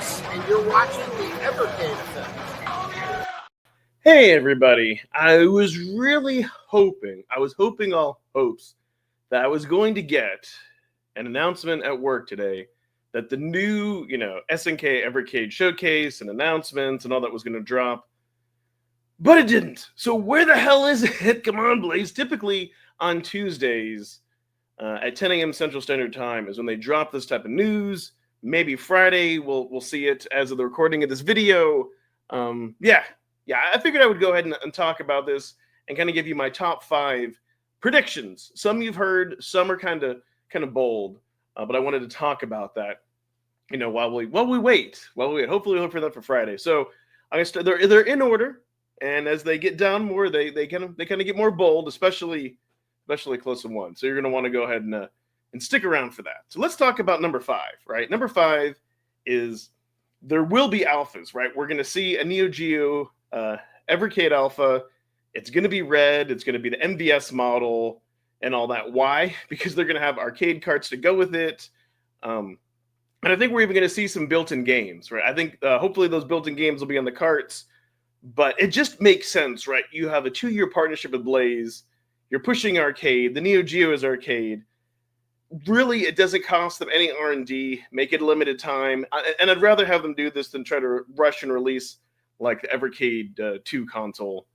Chris, and you're watching the Evercade Effect. Hey everybody, I was hoping all hopes that I was going to get an announcement at work today that the new, SNK Evercade showcase and announcements and all that was going to drop, but it didn't. So where the hell is it? Come on, Blaze. Typically on Tuesdays at 10 a.m. Central Standard Time is when they drop this type of news. Maybe Friday we'll see it as of the recording of this video. Yeah, I figured I would go ahead and talk about this and kind of give you my top 5 predictions. Some you've heard, some are kind of bold, but I wanted to talk about that. While we wait. Hopefully we'll look for that for Friday. So they're in order, and as they get down more, they kind of get more bold, especially close to 1. So you're going to want to go ahead and stick around for that. So let's talk about number 5. Right, number 5 is there will be alphas. Right, we're going to see a Neo Geo Evercade alpha. It's going to be red. It's going to be the MVS model and all that. Why? Because they're going to have arcade carts to go with it. And I think we're even going to see some built-in games, right? I think hopefully those built-in games will be on the carts. But it just makes sense, right? You have a 2-year partnership with Blaze. You're pushing arcade. The Neo Geo is arcade. Really, it doesn't cost them any R&D. Make it a limited time. And I'd rather have them do this than try to rush and release like the Evercade 2 console,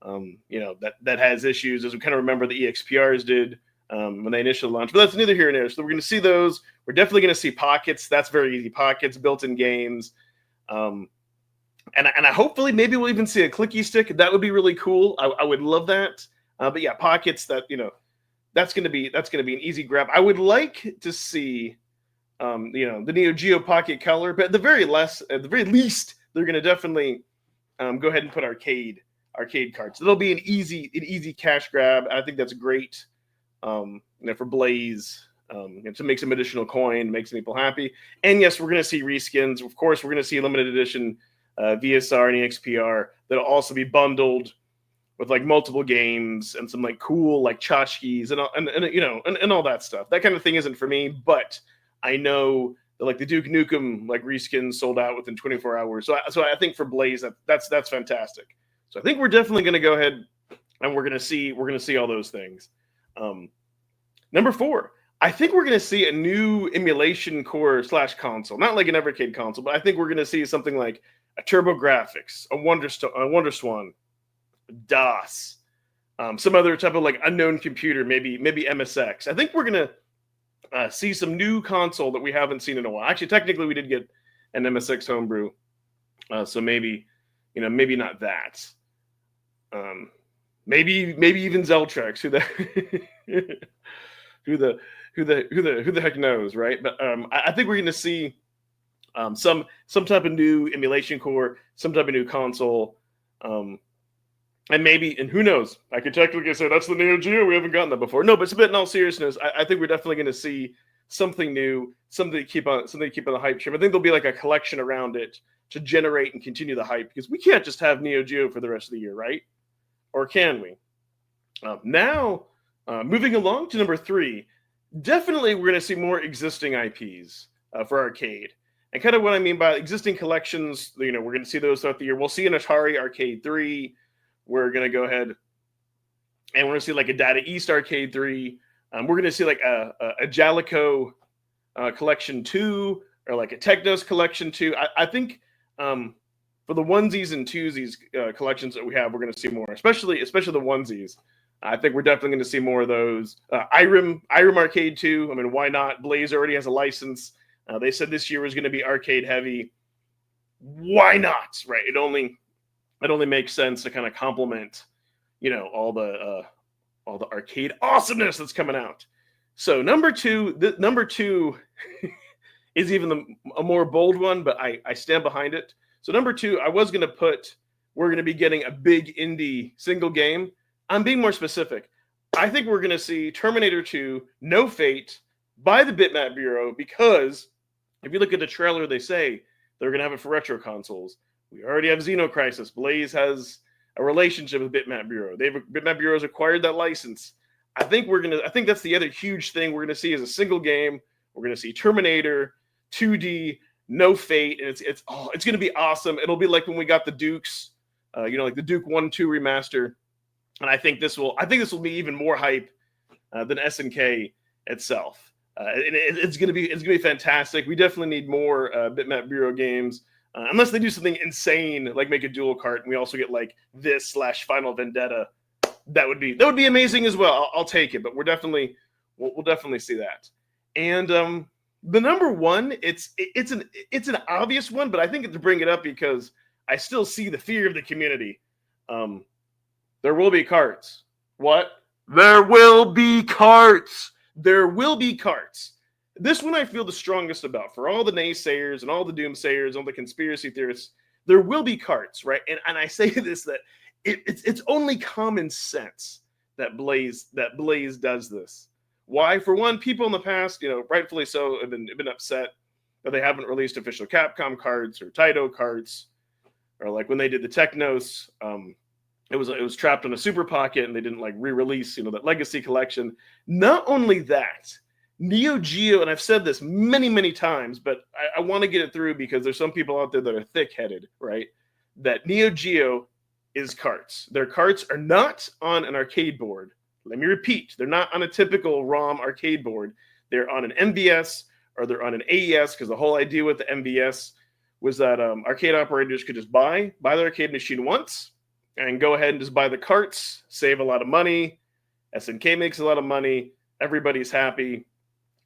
that has issues, as we kind of remember the EXPRs did when they initially launched. But that's neither here nor there. So we're going to see those. We're definitely going to see pockets. That's very easy. Pockets, built-in games. And I hopefully maybe we'll even see a clicky stick. That would be really cool. I would love that. But yeah, pockets, that's going to be an easy grab. I would like to see the Neo Geo Pocket Color, but at the very least, they're going to definitely go ahead and put arcade cards. It'll be an easy cash grab. I think that's great for Blaze to make some additional coin, make some people happy. And yes, we're going to see reskins. Of course, we're going to see limited edition VSR and EXPR that'll also be bundled with like multiple games and some like cool like tchotchkes and all that stuff. That kind of thing isn't for me, but I know that like the Duke Nukem like reskins sold out within 24 hours. So I think for Blaze that's fantastic. So I think we're definitely going to go ahead and we're going to see all those things. Number 4, I think we're going to see a new emulation core / console, not like an Evercade console, but I think we're going to see something like a TurboGrafx, a WonderSwan, DOS, some other type of like unknown computer, maybe MSX. I think we're going to see some new console that we haven't seen in a while. Actually, technically, we did get an MSX homebrew, so maybe not that. Maybe even Zeltrex. Who the heck knows, right? But I think we're going to see some type of new emulation core, some type of new console, and who knows? I could technically say that's the Neo Geo. We haven't gotten that before. No, but in all seriousness, I think we're definitely going to see something new, something to keep on the hype train. I think there'll be like a collection around it to generate and continue the hype, because we can't just have Neo Geo for the rest of the year, right? Or can we? Now, moving along to number 3, definitely we're going to see more existing IPs for arcade. And kind of what I mean by existing collections, we're going to see those throughout the year. We'll see an Atari Arcade 3. We're going to go ahead and we're going to see like a Data East Arcade 3. We're going to see like a Jalico Collection 2 or like a Technos Collection 2. I think for the onesies and twosies collections that we have, we're going to see more, especially the onesies. I think we're definitely going to see more of those. Irem Arcade 2. I mean, why not? Blaze already has a license. They said this year was going to be arcade heavy. Why not? Right? It only makes sense to kind of complement, all the arcade awesomeness that's coming out. So number 2 is even a more bold one, but I stand behind it. So number 2, I was going to put, we're going to be getting a big indie single game. I'm being more specific. I think we're going to see Terminator 2, No Fate, by the Bitmap Bureau, because if you look at the trailer, they say they're going to have it for retro consoles. We already have Xenocrisis. Blaze has a relationship with Bitmap Bureau. Bitmap Bureau has acquired that license. I think that's the other huge thing we're going to see as a single game. We're going to see Terminator 2D, no fate, and it's going to be awesome. It'll be like when we got the Dukes, like the Duke 1-2 remaster, and I think this will be even more hype than SNK itself. It's gonna be fantastic. We definitely need more Bitmap Bureau games, unless they do something insane like make a dual cart, and we also get like this / Final Vendetta. That would be amazing as well. I'll take it, but we'll definitely see that. And the number one, it's an obvious one, but I think to bring it up because I still see the fear of the community. There will be carts. What? There will be carts. There will be carts. This one I feel the strongest about. For all the naysayers and all the doomsayers, all the conspiracy theorists, there will be carts, right? And I say this that it's only common sense that Blaze does this. Why? For one, people in the past, rightfully so, have been upset that they haven't released official Capcom cards or Taito cards, or like when they did the Technos, it was trapped on a Super Pocket and they didn't like re-release, that Legacy Collection. Not only that, Neo Geo, and I've said this many, many times, but I want to get it through because there's some people out there that are thick-headed, right? That Neo Geo is carts. Their carts are not on an arcade board. Let me repeat, they're not on a typical ROM arcade board. They're on an MVS or they're on an AES, because the whole idea with the MVS was that arcade operators could just buy their arcade machine once and go ahead and just buy the carts, save a lot of money. SNK makes a lot of money. Everybody's happy.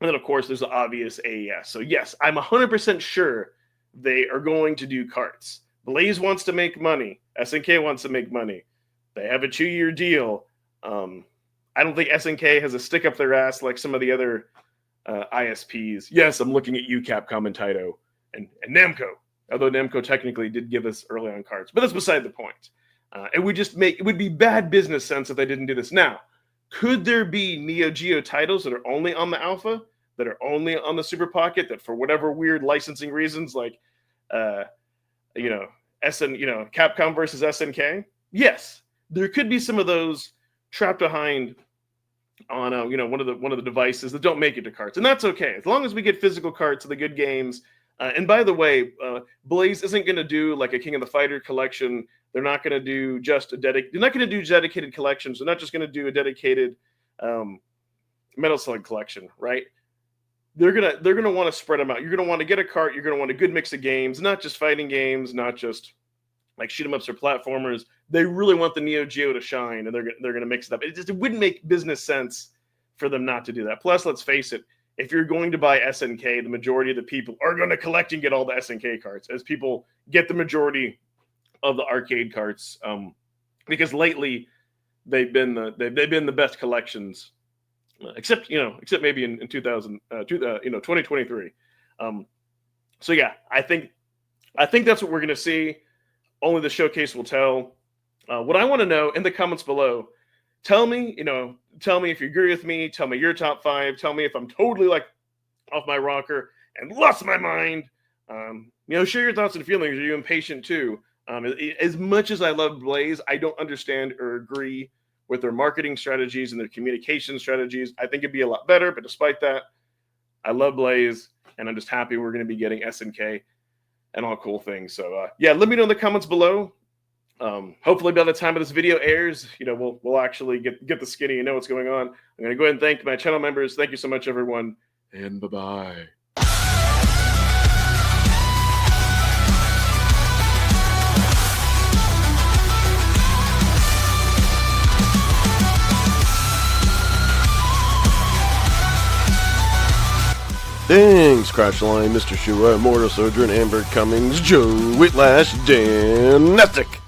And then, of course, there's the obvious AES. So, yes, I'm 100% sure they are going to do carts. Blaze wants to make money. SNK wants to make money. They have a 2-year deal. I don't think SNK has a stick up their ass like some of the other ISPs. Yes, I'm looking at you, Capcom and Taito, and Namco. Although Namco technically did give us early on cards. But that's beside the point. It would be bad business sense if they didn't do this. Now, could there be Neo Geo titles that are only on the Alpha, that are only on the Super Pocket, that for whatever weird licensing reasons, like, Capcom versus SNK? Yes, there could be some of those trapped behind on one of the devices that don't make it to carts, and that's okay as long as we get physical carts of the good games. And by the way, Blaze isn't going to do like a King of the Fighter collection. They're not going to do They're not going to do dedicated collections. They're not just going to do a dedicated Metal Slug collection, right? They're gonna want to spread them out. You're gonna want to get a cart. You're gonna want a good mix of games, not just fighting games, not just like shoot 'em ups or platformers. They really want the Neo Geo to shine, and they're gonna mix it up. It wouldn't make business sense for them not to do that. Plus, let's face it, if you're going to buy SNK, the majority of the people are going to collect and get all the SNK carts, as people get the majority of the arcade carts, because lately they've been the best collections, except maybe in 2023. So yeah, I think that's what we're going to see. Only the showcase will tell. What I want to know in the comments below, tell me if you agree with me. Tell me your top 5. Tell me if I'm totally like off my rocker and lost my mind. Share your thoughts and feelings. Are you impatient too? As much as I love Blaze, I don't understand or agree with their marketing strategies and their communication strategies. I think it'd be a lot better, but despite that, I love Blaze, and I'm just happy we're going to be getting SNK and all cool things. So let me know in the comments below. Hopefully by the time of this video airs, we'll actually get the skinny and know what's going on. I'm going to go ahead and thank my channel members. Thank you so much, everyone, and bye-bye. Thanks, Crashline, Mr. Shua, Mortal Soldier, and Amber Cummings, Joe Whitlash, Dan Nestic.